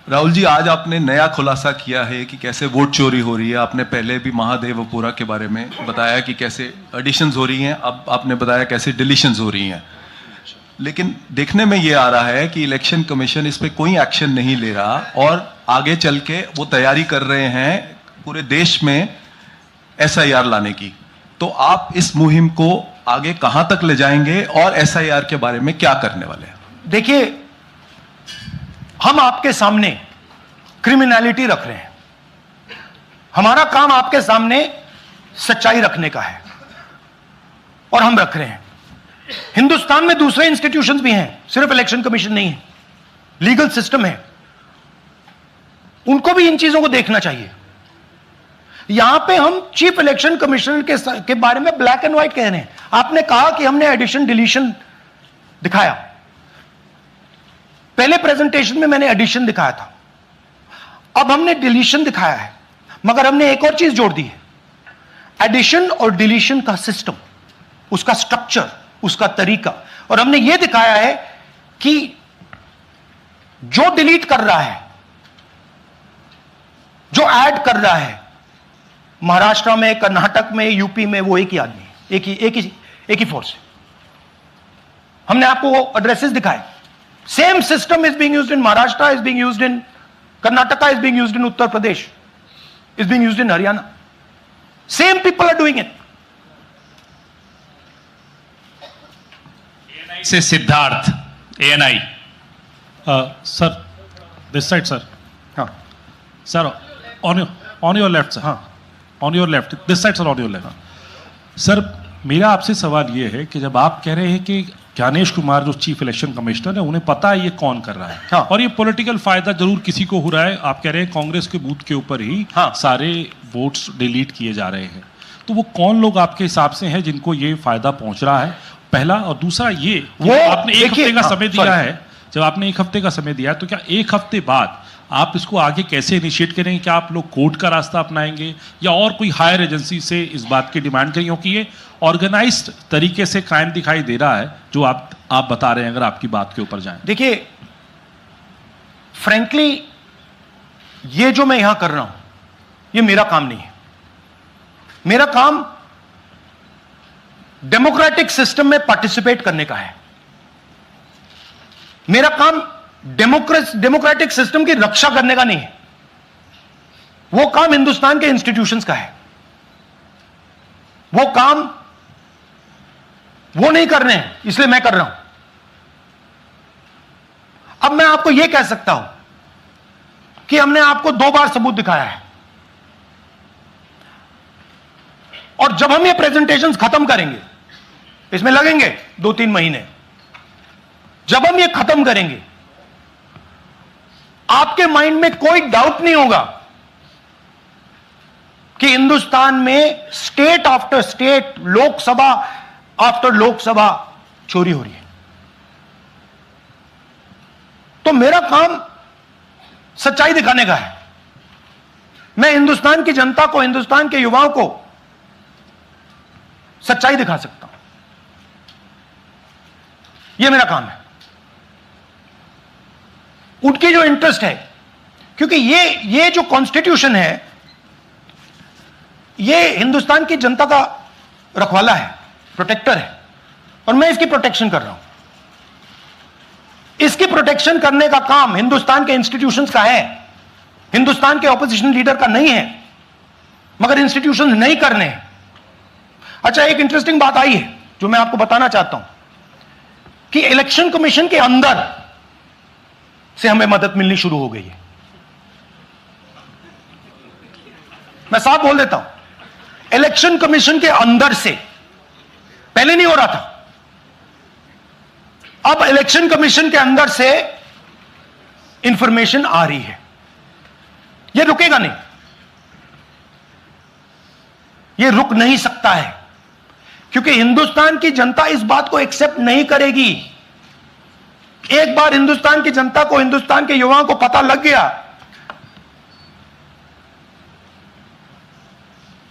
राहुल जी, आज आपने नया खुलासा किया है कि कैसे वोट चोरी हो रही है। आपने पहले भी महादेवपुरा के बारे में बताया कि कैसे एडिशंस हो रही हैं, अब आपने बताया कैसे डिलीशंस हो रही हैं। लेकिन देखने में ये आ रहा है कि इलेक्शन कमीशन इस पे कोई एक्शन नहीं ले रहा और आगे चल के वो तैयारी कर रहे हैं पूरे देश में SIR लाने की। तो आप इस मुहिम को आगे कहां तक ले जाएंगे और SIR के बारे में क्या करने वाले हैं? देखिए, हम आपके सामने क्रिमिनलिटी रख रहे हैं। हमारा काम आपके सामने सच्चाई रखने का है और हम रख रहे हैं। हिंदुस्तान में दूसरे इंस्टीट्यूशंस भी हैं, सिर्फ इलेक्शन कमीशन नहीं है, लीगल सिस्टम है, उनको भी इन चीजों को देखना चाहिए। यहां पे हम चीफ इलेक्शन कमिश्नर के बारे में ब्लैक एंड व्हाइट कह रहे हैं। आपने कहा कि हमने एडिशन डिलीशन दिखाया। पहले प्रेजेंटेशन में मैंने एडिशन दिखाया था, अब हमने डिलीशन दिखाया है, मगर हमने एक और चीज जोड़ दी है। एडिशन और डिलीशन का सिस्टम, उसका स्ट्रक्चर, उसका तरीका, और हमने यह दिखाया है कि जो डिलीट कर रहा है, जो ऐड कर रहा है, महाराष्ट्र में, कर्नाटक में, यूपी में, वो एक ही आदमी है, एक ही फोर्स है। हमने आपको वो एड्रेसेस दिखाए। Same system is being used in Maharashtra, is being used in Karnataka, is being used in Uttar Pradesh, is being used in Haryana. Same people are doing it. ANI से Siddharth, ANI। Sir, this side sir. हाँ sir, on your left sir. हाँ, on your left, this side sir, on your left. Sir, मेरा आपसे सवाल ये है कि जब आप कह रहे हैं कि ज्ञानेश कुमार जो चीफ इलेक्शन कमिश्नर है, उन्हें पता है ये कौन कर रहा है, हाँ, और ये पॉलिटिकल फायदा जरूर किसी को हो रहा है। आप कह रहे हैं कांग्रेस के बूथ के ऊपर ही हाँ, सारे वोट्स डिलीट किए जा रहे हैं, तो वो कौन लोग आपके हिसाब से हैं जिनको ये फायदा पहुंच रहा है, पहला। और दूसरा ये, वो आपने एक हफ्ते का समय दिया है, जब आपने एक हफ्ते का समय दिया है, तो क्या एक हफ्ते बाद आप इसको आगे कैसे इनिशिएट करेंगे? क्या आप लोग कोर्ट का रास्ता अपनाएंगे या और कोई हायर एजेंसी से इस बात की डिमांड करेंगे? क्योंकि ये ऑर्गेनाइज्ड तरीके से क्राइम दिखाई दे रहा है जो आप बता रहे हैं, अगर आपकी बात के ऊपर जाएं। देखिए, फ्रैंकली ये जो मैं यहां कर रहा हूं, ये मेरा काम नहीं है। मेरा काम डेमोक्रेटिक सिस्टम में पार्टिसिपेट करने का है। मेरा काम डेमोक्रेटिक सिस्टम की रक्षा करने का नहीं है। वो काम हिंदुस्तान के इंस्टीट्यूशंस का है। वो काम वो नहीं कर रहे हैं, इसलिए मैं कर रहा हूं। अब मैं आपको यह कह सकता हूं कि हमने आपको 2 बार सबूत दिखाया है, और जब हम ये प्रेजेंटेशंस खत्म करेंगे, इसमें लगेंगे 2-3 महीने, जब हम ये खत्म करेंगे, आपके माइंड में कोई डाउट नहीं होगा कि हिंदुस्तान में state after state, Lok Sabha after Lok Sabha चोरी हो रही है। तो मेरा काम सच्चाई दिखाने का है। मैं हिंदुस्तान की जनता को, हिंदुस्तान के युवाओं को सच्चाई दिखा सकता हूं। यह मेरा काम है। उनकी जो इंटरेस्ट है, क्योंकि ये जो कॉन्स्टिट्यूशन है, ये हिंदुस्तान की जनता का रखवाला है, प्रोटेक्टर है, और मैं इसकी प्रोटेक्शन कर रहा हूं। इसकी प्रोटेक्शन करने का काम हिंदुस्तान के इंस्टीट्यूशंस का है, हिंदुस्तान के ऑपोजिशन लीडर का नहीं है, मगर इंस्टीट्यूशंस नहीं करने हैं। अच्छा, एक इंटरेस्टिंग बात आई है जो मैं आपको बताना चाहता हूं कि इलेक्शन कमीशन के अंदर से हमें मदद मिलनी शुरू हो गई है। मैं साफ बोल देता हूं, इलेक्शन कमीशन के अंदर से, पहले नहीं हो रहा था, अब इलेक्शन कमीशन के अंदर से इंफॉर्मेशन आ रही है। यह रुकेगा नहीं, यह रुक नहीं सकता है, क्योंकि हिंदुस्तान की जनता इस बात को एक्सेप्ट नहीं करेगी। एक बार हिंदुस्तान की जनता को, हिंदुस्तान के युवाओं को पता लग गया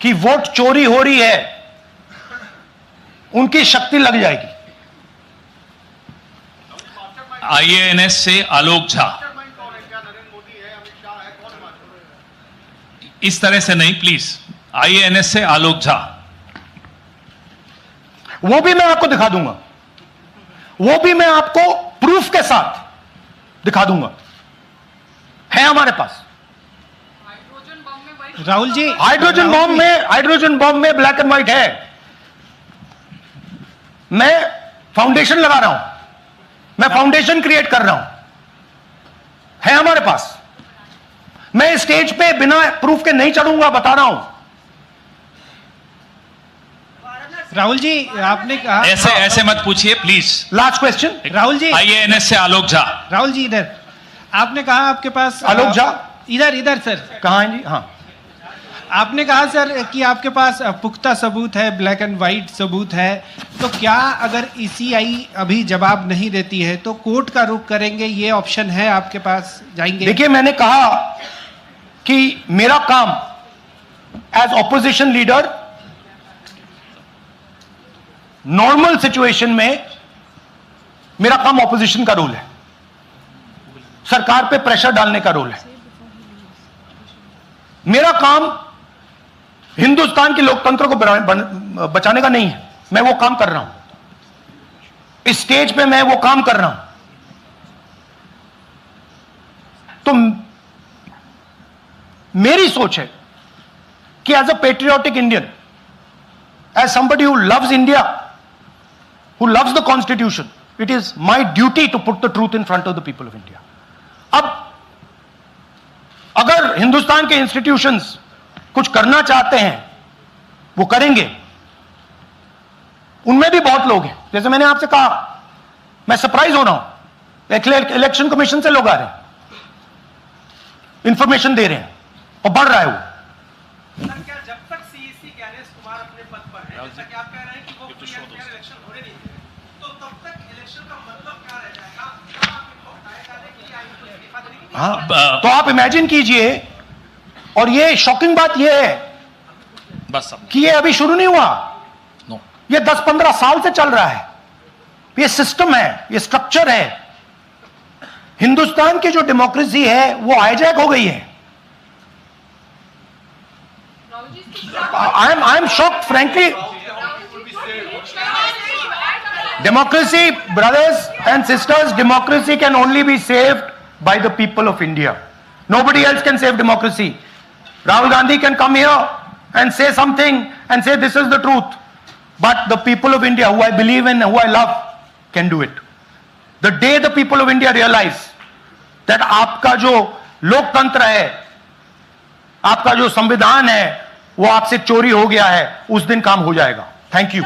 कि वोट चोरी हो रही है, उनकी शक्ति लग जाएगी। IANS से आलोक झा। इस तरह से नहीं, प्लीज। IANS से आलोक झा। वो भी मैं आपको दिखा दूंगा, वो भी मैं आपको प्रूफ के साथ दिखा दूंगा, है हमारे पास। राहुल जी, हाइड्रोजन बॉम्ब में ब्लैक एंड व्हाइट है। मैं फाउंडेशन लगा रहा हूं, मैं फाउंडेशन क्रिएट कर रहा हूं, है हमारे पास। मैं स्टेज पे बिना प्रूफ के नहीं चढ़ूंगा, बता रहा हूं। राहुल जी, आपने कहा ऐसे मत पूछिए please. Last question. Rahul ji, IANS से आलोक झा। राहुल जी इधर। आपने कहा आपके पास आलोक झा इधर सर। कहां है जी? हाँ, आपने कहा सर कि आपके पास पुख्ता सबूत है, ब्लैक एंड व्हाइट सबूत है, तो क्या अगर ECI अभी जवाब नहीं देती है तो कोर्ट का रुख करेंगे, ये ऑप्शन है आपके पास, जाएंगे? देखिए, मैंने कहा कि मेरा काम as opposition leader normal situation में मेरा काम ऑपोजिशन का रोल है, सरकार पे प्रेशर डालने का रोल है। मेरा काम हिंदुस्तान के लोकतंत्र को बचाने का नहीं है। मैं वो काम कर रहा हूं, इस स्टेज पे मैं वो काम कर रहा हूं। तो मेरी सोच है कि as a patriotic Indian, as somebody who loves India, who loves the constitution, it is my duty to put the truth in front of the people of India. अब अगर हिंदुस्तान के इंस्टीट्यूशंस कुछ करना चाहते हैं, वो करेंगे। उनमें भी बहुत लोग हैं, जैसे मैंने आपसे कहा, मैं सरप्राइज हो रहा हूं, इलेक्शन कमीशन से लोग आ रहे हैं, इंफॉर्मेशन दे रहे हैं और बढ़ रहा है वो। सर, क्या जब तक CEC ज्ञानेश कुमार अपने पद पर है, जैसा कि आप कह रहे हैं कि वो फ्री एंड फेयर इलेक्शन होने नहीं देंगे, तो तब तक इलेक्शन का मतलब क्या रह जाएगा? क्या आप इनको हटाए जाने के लिए आईन को इस्तीफा देने के लिए? हाँ, तो आप इमेजिन कीजिए, और ये शॉकिंग बात ये है बस कि ये अभी शुरू नहीं हुआ, नो, ये 10-15 साल से चल रहा है। ये सिस्टम है, ये स्ट्रक्चर है। हिंदुस्तान की जो डेमोक्रेसी है वो हाईजैक हो गई है। I am shocked frankly. Democracy, brothers and sisters, democracy can only be saved by the people of India. Nobody else can save democracy. Rahul Gandhi can come here and say something and say this is the truth. But the people of India, who I believe in, who I love, can do it. The day the people of India realize that आपका जो लोकतंत्र है, आपका जो संविधान है, वो आपसे चोरी हो गया है, उस दिन काम हो जाएगा। Thank you.